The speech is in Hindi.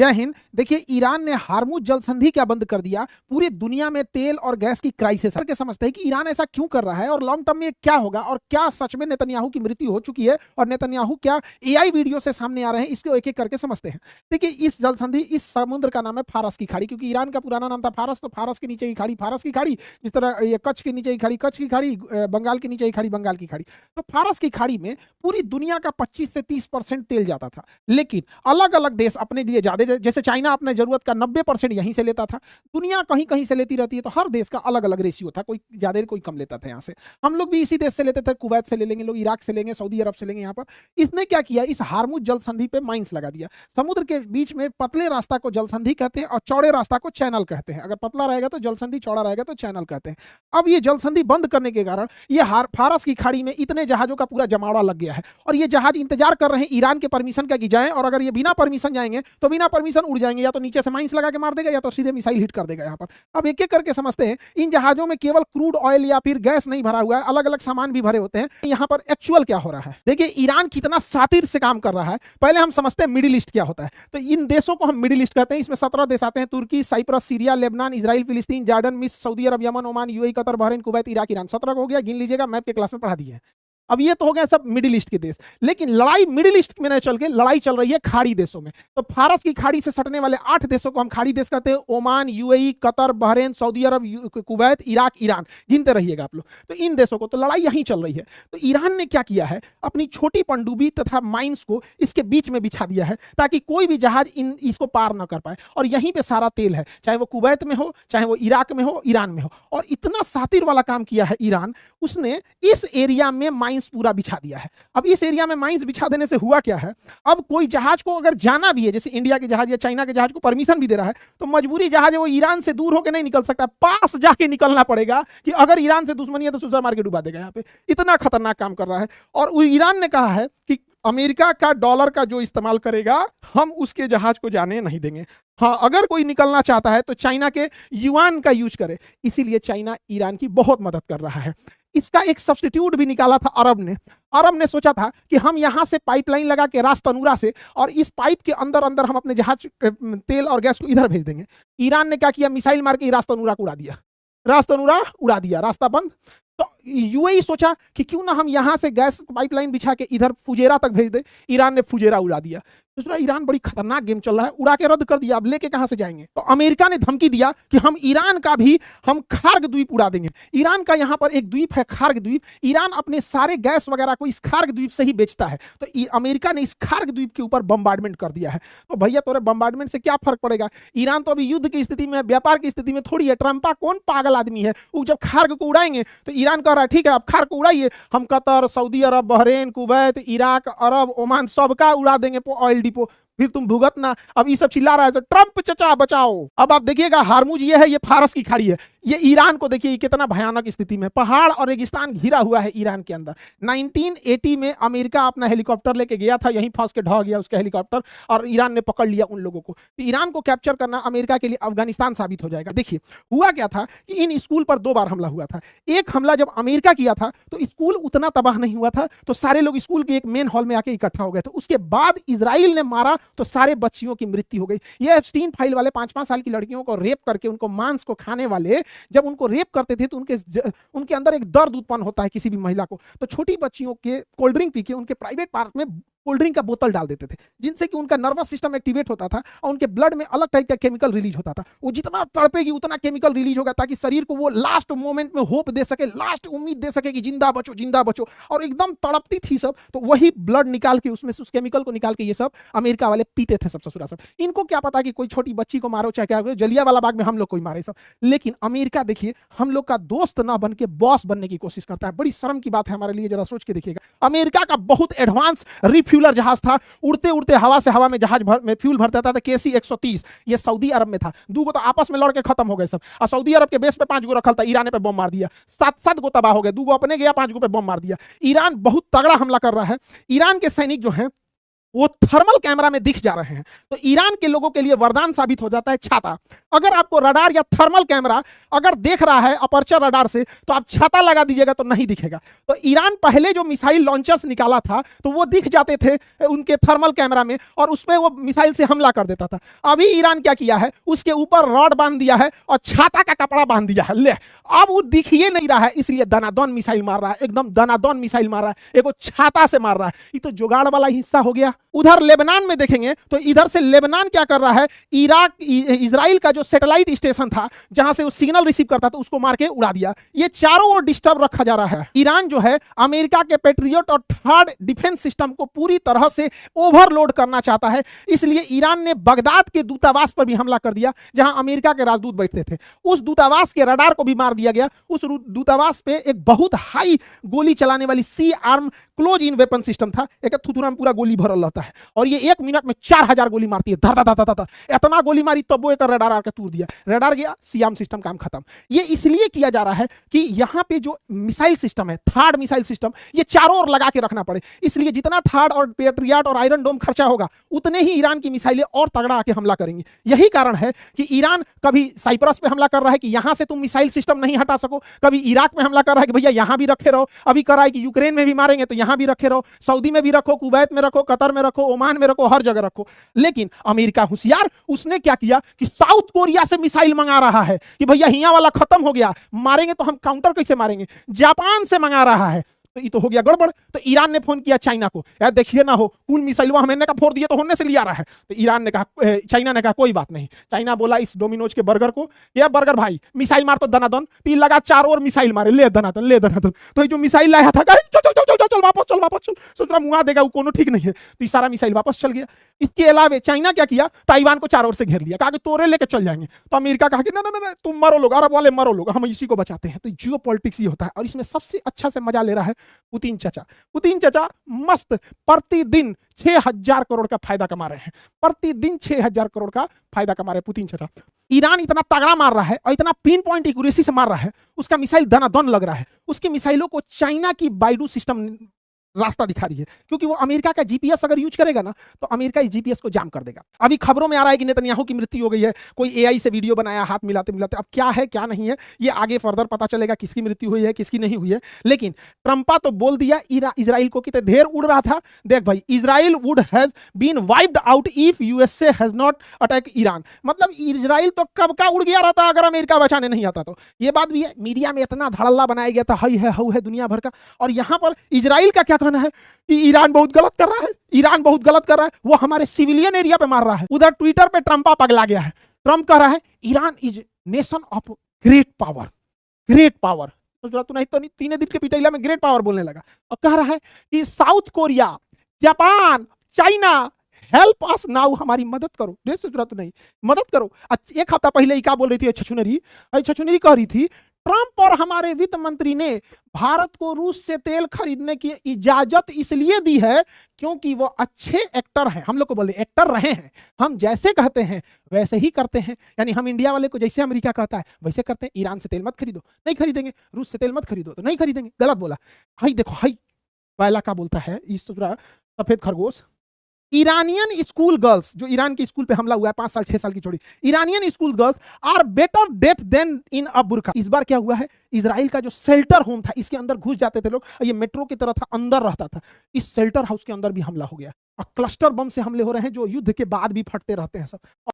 जय हिंद। देखिए, ईरान ने हार्मुज जल संधि क्या बंद कर दिया, पूरी दुनिया में तेल और गैस की क्राइसिस करके समझते हैं कि ईरान ऐसा क्यों कर रहा है और लॉन्ग टर्म में क्या होगा और क्या सच में नेतन्याहू की मृत्यु हो चुकी है और नेतन्याहू क्या एआई वीडियो से सामने आ रहे हैं, इसको एक एक करके समझते हैं। देखिए, इस जल संधि, इस समुद्र का नाम है फारस की खाड़ी, क्योंकि ईरान का पुराना नाम था फारस, तो फारस के नीचे की खाड़ी फारस की खाड़ी, जिस तरह ये कच्छ के नीचे की खाड़ी कच्छ की खाड़ी, बंगाल के नीचे की खाड़ी बंगाल की खाड़ी। तो फारस की खाड़ी में पूरी दुनिया का 25 से 30% तेल जाता था, लेकिन अलग अलग देश अपने लिए ज्यादा, जैसे चाइना अपने जरूरत का 90% यहीं से लेता था, दुनिया कहीं कहीं से लेती रहती है, तो हर देश का अलग अलग रेशियो था, कोई ज्यादा कोई कम लेता था। यहाँ से हम लोग भी इसी देश से लेते थे, कुवैत से ले लेंगे लोग, इराक से लेंगे, सऊदी अरब से लेंगे। यहाँ पर इसने क्या किया, इस हार्मुज जल संधि पे माइंस लगा दिया। समुद्र के बीच में पतले रास्ता को जल संधि कहते हैं और चौड़े रास्ता को चैनल कहते हैं। अगर पतला रहेगा तो जल संधि, चौड़ा रहेगा तो चैनल कहते हैं। अब ये जल संधि बंद करने के कारण ये फारस की खाड़ी में इतने जहाजों का पूरा जमावड़ा लग गया है और ये जहाज इंतजार कर रहे हैं ईरान के परमिशन का कि जाएं, और अगर ये बिना परमिशन जाएंगे तो बिना परमिशन उड़ जाएंगे, या तो नीचे से माइंस लगा के मार देगा या तो सीधे मिसाइल हिट कर देगा। यहाँ पर अब एक एक करके समझते हैं, इन जहाजों में केवल क्रूड ऑयल या फिर गैस नहीं भरा हुआ है, अलग अलग सामान भी भरे होते हैं। यहाँ पर एक्चुअल क्या हो रहा है, देखिए ईरान कितना शातिर से काम कर रहा है। पहले हम समझते हैं मिडिल ईस्ट क्या होता है, तो इन देशों को हम मिडिल ईस्ट कहते हैं। इसमें 17 देश आते हैं, तुर्की, साइप्रस, सीरिया, लेबनान, इजराइल, फिलिस्तीन, जॉर्डन, मिस्र, Saudi Arab, Yemen, Oman, UAE, Qatar, Bahrain, Kuwait, Iraq, Iran. 17 हो गया, गिन लीजिएगा, मैप के क्लास में पढ़ा दिए हैं। अब ये तो हो गया सब मिडिल ईस्ट के देश, लेकिन लड़ाई मिडिल ईस्ट में नहीं चल के लड़ाई चल रही है खाड़ी देशों में। तो फारस की खाड़ी से सटने वाले 8 देशों को हम खाड़ी देश कहते हैं, Oman, UAE, Qatar, Bahrain, Saudi Arab, Kuwait, Iraq, Iran, गिनते रहिएगा आप लोग। तो इन देशों को तो लड़ाई यहीं चल रही है। तो ईरान ने क्या किया है, अपनी छोटी पनडुब्बी तथा माइंस को इसके बीच में बिछा दिया है ताकि कोई भी जहाज इसको पार ना कर पाए, और यहीं पे सारा तेल है, चाहे वो कुवैत में हो, चाहे वो इराक में हो, ईरान में हो। और इतना शातिर वाला काम किया है ईरान, उसने इस एरिया में माइंस पूरा बिछा दिया है। अब इस एरिया में माइंस बिछा देने से हुआ क्या है, अब कोई जहाज को अगर जाना भी है, जैसे इंडिया के जहाज या चाइना के जहाज को परमिशन भी दे रहा है, तो मजबूरी जहाज है वो ईरान से दूर होकर नहीं निकल सकता, पास जाके निकलना पड़ेगा कि अगर ईरान से दुश्मनी है तो सुसर मार के डुबा देगा। यहाँ पे इतना खतरनाक काम कर रहा है। और ईरान ने कहा है कि अमेरिका का डॉलर का जो इस्तेमाल करेगा, हम उसके जहाज को जाने नहीं देंगे। हाँ, अगर कोई निकलना चाहता है तो चाइना के युआन का यूज करे। इसीलिए चाइना ईरान की बहुत मदद कर रहा है। इसका एक सब्स्टिट्यूट भी निकाला था अरब ने। अरब ने सोचा था कि हम यहां से पाइपलाइन लगा के रास तनूरा से, और इस पाइप के अंदर अंदर हम अपने जहाज तेल और गैस को इधर भेज देंगे। ईरान ने क्या किया, मिसाइल मार के रास तनूरा को उड़ा दिया, रास तनूरा उड़ा दिया, रास्ता बंद। तो यूएई सोचा कि क्यों ना हम यहां से गैस पाइपलाइन बिछा के इधर फुजेरा तक भेज दे। ईरान ने फुजेरा उड़ा दिया। दूसरा, ईरान बड़ी खतरनाक गेम चल रहा है, उड़ा के रद्द कर दिया, अब लेके कहां से जाएंगे। तो अमेरिका ने धमकी दिया कि हम ईरान का भी हम खार्ग द्वीप उड़ा देंगे। ईरान का यहां पर एक द्वीप है खार्ग द्वीप, ईरान अपने सारे गैस वगैरह को इस खार्ग द्वीप से ही बेचता है। तो अमेरिका ने इस खार्ग द्वीप के ऊपर बम्बार्डमेंट कर दिया है। तो भैया तोरे बम्बार्डमेंट से क्या फर्क पड़ेगा, ईरान तो अभी युद्ध की स्थिति में, व्यापार की स्थिति में थोड़ी है। ट्रंपा कौन पागल आदमी है, वो जब खार्ग को उड़ाएंगे तो ईरान कह रहा है ठीक है आप खार्ग को उड़ाइए, हम कतर, सऊदी अरब, बहरीन, कुवैत, इराक, अरब, ओमान सबका उड़ा देंगे ऑयल डिपो, फिर तुम भुगतना। अब ये सब चिल्ला रहा है तो ट्रंप चचा बचाओ। अब आप देखिएगा, हार्मुज ये है, ये फारस की खाड़ी है, ये ईरान को देखिए कितना भयानक स्थिति में, पहाड़ और रेगिस्तान घिरा हुआ है ईरान के अंदर। 1980 में अमेरिका अपना हेलीकॉप्टर लेके गया था, यहीं फंस के ढह गया उसका हेलीकॉप्टर, और ईरान ने पकड़ लिया उन लोगों को। तो ईरान को कैप्चर करना अमेरिका के लिए अफगानिस्तान साबित हो जाएगा। देखिए हुआ क्या था कि इन स्कूल पर 2 बार हमला हुआ था। एक हमला जब अमेरिका किया था तो स्कूल उतना तबाह नहीं हुआ था, तो सारे लोग स्कूल के एक मेन हॉल में आके इकट्ठा हो गए थे। उसके बाद इजराइल ने मारा तो सारे बच्चियों की मृत्यु हो गई। ये एप्स्टीन फाइल वाले 5-5 साल की लड़कियों को रेप करके उनको मांस को खाने वाले, जब उनको रेप करते थे तो उनके अंदर एक दर्द उत्पन्न होता है किसी भी महिला को, तो छोटी बच्चियों के कोल्ड ड्रिंक पी के उनके प्राइवेट पार्ट में कोल्ड ड्रिंक का बोतल डाल देते थे, जिनसे कि उनका नर्वस सिस्टम एक्टिवेट होता था और उनके ब्लड में अलग टाइप का केमिकल रिलीज होता था। वो जितना तड़पेगी उतना केमिकल रिलीज होगा, ताकि शरीर को वो लास्ट मोमेंट में होप दे सके, लास्ट उम्मीद दे सके कि जिंदा बचो जिंदा बचो। और एकदम तड़पती थी सब, तो वही ब्लड निकाल के उसमें से उस केमिकल को निकाल के ये सब अमेरिका वाले पीते थे सब ससुरा सब। इनको क्या पता कि कोई छोटी बच्ची को मारो चाहे क्या करो, जलियांवाला बाग में हम लोग कोई मारे सब। लेकिन अमेरिका देखिए हम लोग का दोस्त ना बन के बॉस बनने की कोशिश करता है। बड़ी शर्म की बात है हमारे लिए, जरा सोच के देखिएगा। अमेरिका का बहुत एडवांस रिफ्यूलर जहाज था, उड़ते उड़ते हवा से हवा में जहाज में फ्यूल भरता था, केसी 130, ये सऊदी अरब में था। 2 गो तो आपस में लड़ के खत्म हो गए सब, और सऊदी अरब के बेस पे 5 गो रखल था, ईरान पे बम मार दिया, 7 गो तबाह हो गए। 2 गो अपने गया, 5 गो पे बम मार दिया। ईरान बहुत तगड़ा हमला कर रहा है। ईरान के सैनिक जो हैं वो थर्मल कैमरा में दिख जा रहे हैं। तो ईरान के लोगों के लिए वरदान साबित हो जाता है छाता। अगर आपको रडार या थर्मल कैमरा अगर देख रहा है अपर्चर रडार से, तो आप छाता लगा दीजिएगा तो नहीं दिखेगा। तो ईरान पहले जो मिसाइल लॉन्चर्स निकाला था तो वो दिख जाते थे उनके थर्मल कैमरा में, और उसमें वो मिसाइल से हमला कर देता था। अभी ईरान क्या किया है, उसके ऊपर रॉड बांध दिया है और छाता का कपड़ा बांध दिया है। ले, अब वो दिख ही नहीं रहा है, इसलिए दनादन मिसाइल मार रहा है, एकदम दनादन मिसाइल मार रहा है, एक छाता से मार रहा है। ये तो जुगाड़ वाला हिस्सा हो गया। उधर लेबनान में देखेंगे तो इधर से लेबनान क्या कर रहा है, इजराइल का जो सैटेलाइट स्टेशन था जहां से वो सिग्नल रिसीव करता था उसको मार के उड़ा दिया। ये चारों ओर डिस्टर्ब रखा जा रहा है। ईरान जो है अमेरिका के पेट्रियट और थर्ड डिफेंस सिस्टम को पूरी तरह से ओवरलोड करना चाहता है। इसलिए ईरान ने बगदाद के दूतावास पर भी हमला कर दिया जहां अमेरिका के राजदूत बैठते थे। उस दूतावास के रडार को भी मार दिया गया। उस दूतावास पे एक बहुत हाई गोली चलाने वाली C-RAM close in weapon system था। एक थुथुरा में पूरा गोली भरल रहता है और ये 1 मिनट में 4000 गोली मारती है। धर धर धर धर, इतना गोली मारी तब वो एक रडार आकर तोड़ दिया। रडार गया, सियाम सिस्टम काम खत्म। ये इसलिए किया जा रहा है कि यहां पे जो मिसाइल सिस्टम है, थर्ड मिसाइल सिस्टम, ये चारों ओर लगा के रखना पड़े। इसलिए जितना थर्ड और पेट्रियट और आयरन डोम खर्चा होगा उतने ही ईरान की मिसाइलें और तगड़ा आके हमला करेंगी। यही कारण है कि ईरान कभी साइप्रस पे हमला कर रहा है कि यहां से तुम मिसाइल सिस्टम नहीं हटा सको, कभी इराक में हमला कर रहा है कि भैया यहां भी रखे रहो, अभी कर रहा है कि यूक्रेन में भी मारेंगे तो यहां भी रखे रहो, सऊदी में भी रखो, कुवैत में रखो, कतर में रखो, ओमान में रखो, हर जगह रखो। लेकिन अमेरिका होशियार, उसने क्या किया कि साउथ कोरिया से मिसाइल मंगा रहा है कि भैया हिया वाला खत्म हो गया, मारेंगे तो हम काउंटर कैसे मारेंगे। जापान से मंगा रहा है, तो ये तो हो गया गड़बड़। तो ईरान ने फोन किया चाइना को, यार देखिए ना हो कुल मिसाइल हमने का फोड़ दिया तो होने से लिया रहा है। तो ईरान ने कहा, चाइना ने कहा कोई बात नहीं। चाइना बोला इस डोमिनोज के बर्गर को, या बर्गर भाई मिसाइल मार तो दनादन, तीन लगा चारों ओर मिसाइल मारे, ले दनादन ले दनादन। तो जो मिसाइल लाया था चल चल चल चल चल वापस चल वापस चल, सोच रहा मुआ देगा वो कोनो ठीक नहीं है। तो सारा मिसाइल वापस चल गया। इसके अलावा चाइना क्या किया, ताइवान को चारों ओर से घेर लिया, कहा कि तोरे लेके चल जाएंगे। तो अमेरिका कहा कि ना ना ना तुम मरो लोग, अरब वाले मरो लोग, हम इसी को बचाते हैं। तो जियो पॉलिटिक्स ये होता है और इसमें सबसे अच्छा से मजा ले रहा है पुतिन चाचा। पुतिन चाचा मस्त प्रतिदिन 6000 करोड़ का फायदा कमा रहे हैं, प्रतिदिन 6000 करोड़ का फायदा कमा रहे हैं पुतिन चाचा। ईरान इतना तगड़ा मार रहा है और इतना पिन पॉइंट एक्यूरेसी से मार रहा है, उसका मिसाइल दनादन लग रहा है। उसकी मिसाइलों को चाइना की बाइडू सिस्टम रास्ता दिखा रही है, क्योंकि वो अमेरिका का जीपीएस अगर यूज करेगा ना तो अमेरिका इस जीपीएस को जाम कर देगा। अभी खबरों में आ रहा है कि नेतन्याहू की मृत्यु हो गई है, कोई एआई से वीडियो बनाया हाथ मिलाते मिलाते। अब क्या है क्या नहीं है ये आगे फर्दर पता चलेगा, किसकी मृत्यु हुई है किसकी नहीं हुई है। लेकिन ट्रंपा तो बोल दिया इजराइल को, कितने ढेर उड़ रहा था। देख भाई, Israel would has been wiped out if USA has not attack Iran. मतलब इजराइल तो कब का उड़ गया रहता अगर अमेरिका बचाने नहीं आता तो। ये बात भी है, मीडिया में इतना धड़ल्ला बनाया गया था, हई है हऊ है दुनिया भर का। और यहां पर इजराइल का क्या कहना है कि ईरान बहुत गलत कर रहा है, ईरान बहुत गलत कर रहा है, वो हमारे सिविलियन एरिया पे मार रहा है। उधर ट्विटर पे ट्रंपा पगला गया है, ट्रंप कह रहा है Iran is nation of great power, great power. तो नहीं तो नहीं, 3 दिन के पिटैला में ग्रेट पावर बोलने लगा और कह रहा है कि south Korea, Japan, China help us now, हमारी मदद करो, देश से जरूरत नहीं, मदद करो। एक हफ्ता पहले ही क्या बोल रही थी छछुनरी कह रही थी ट्रंप और हमारे वित्त मंत्री ने भारत को रूस से तेल खरीदने की इजाजत इसलिए दी है क्योंकि वो अच्छे एक्टर हैं। हम लोग को बोले एक्टर रहे हैं, हम जैसे कहते हैं वैसे ही करते हैं। यानी हम इंडिया वाले को जैसे अमेरिका कहता है वैसे करते हैं। ईरान से तेल मत खरीदो, नहीं खरीदेंगे। रूस से तेल मत खरीदो तो नहीं खरीदेंगे, गलत बोला। हाई देखो, हाई पहला का बोलता है इस सफेद खरगोश। ईरानियन स्कूल गर्ल्स, जो ईरान के स्कूल पे हमला हुआ है 5 साल 6 साल की छोड़ी, Iranian school girls are better death than in a burqa. इस बार क्या हुआ है, इजराइल का जो शेल्टर होम था इसके अंदर घुस जाते थे लोग, ये मेट्रो की तरह था, अंदर रहता था। इस शेल्टर हाउस के अंदर भी हमला हो गया और क्लस्टर बम से हमले हो रहे हैं जो युद्ध के बाद भी फटते रहते हैं सब।